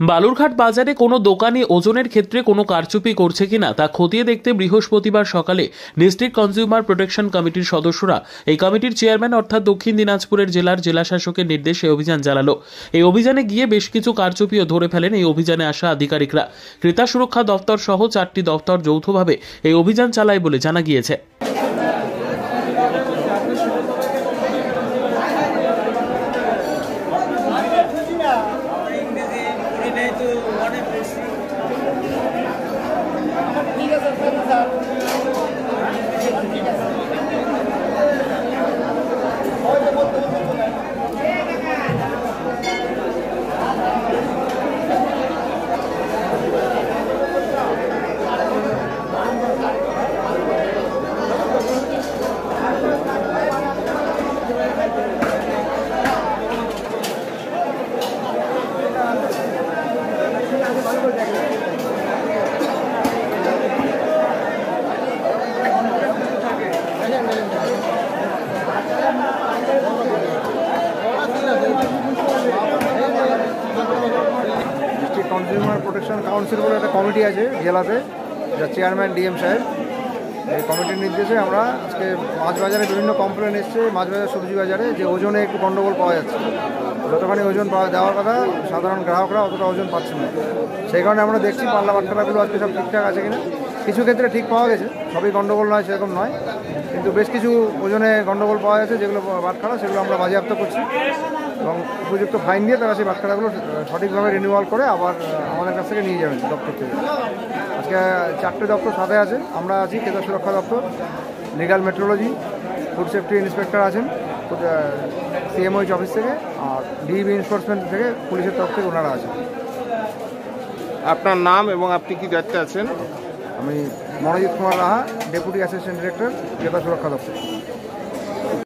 বালুরঘাট বাজারে কোনো দোকানি ওজনের ক্ষেত্রে কোনো কারচুপি করছে কিনা তা খতিয়ে দেখতে বৃহস্পতিবার সকালে ডিস্ট্রিক্ট কনজিউমার প্রোটেকশন কমিটির সদস্যরা এই কমিটির চেয়ারম্যান অর্থাৎ দক্ষিণ দিনাজপুরের জেলার জেলাশাসকের নির্দেশে অভিযান চালালো। এই অভিযানে গিয়ে বেশ কিছু কারচুপিও ধরে ফেলেন এই অভিযানে আসা আধিকারিকরা। ক্রেতা সুরক্ষা দপ্তর সহ 4টি দপ্তর যৌথভাবে এই অভিযান চালায় বলে জানা গিয়েছে। কনজিউমার প্রোটেকশন কাউন্সিল বলে একটা কমিটি আছে জেলাতে, যার চেয়ারম্যান ডিএম সাহেব। এই কমিটির নির্দেশে আমরা আজকে মাছ বাজারে বিভিন্ন কমপ্লেন এসছে, মাছ বাজার সবজি বাজারে যে ওজনে একটু গণ্ডগোল পাওয়া যাচ্ছে। যতখানি ওজন পাওয়া দেওয়ার কথা সাধারণ গ্রাহকরা অতটা ওজন পাচ্ছে না। সেই কারণে আমরা দেখছি পাল্লা বাটখারাগুলো আজকে সব ঠিকঠাক আছে কিনা। কিছু ক্ষেত্রে ঠিক পাওয়া গেছে, সবই গণ্ডগোল নয় সেরকম নয়, কিন্তু বেশ কিছু ওজনে গণ্ডগোল পাওয়া গেছে যেগুলো বাটখারা, সেগুলো আমরা বাজেয়াপ্ত করছি এবং উপযুক্ত ফাইন দিয়ে তারা সেই বাটখারাগুলো সঠিকভাবে রিনিউয়াল করে আবার আমাদের কাছ থেকে নিয়ে যাবেন দপ্তর থেকে। আজকে 4টে দপ্তর সাথে আছে, আমরা আছি ক্রেতা সুরক্ষা দপ্তর, legal metrology, food safety inspector আছেন সিএমওইচ অফিস থেকে, আর ডিবি এনফোর্সমেন্ট থেকে পুলিশের তরফ থেকে ওনারা আছেন। আপনার নাম এবং আপনি কি দায়িত্বে আছেন? আমি মনোজিৎ কুমার রাহা, ডেপুটি অ্যাসিস্ট্যান্ট ডিরেক্টর ক্রেতা সুরক্ষা দপ্তর।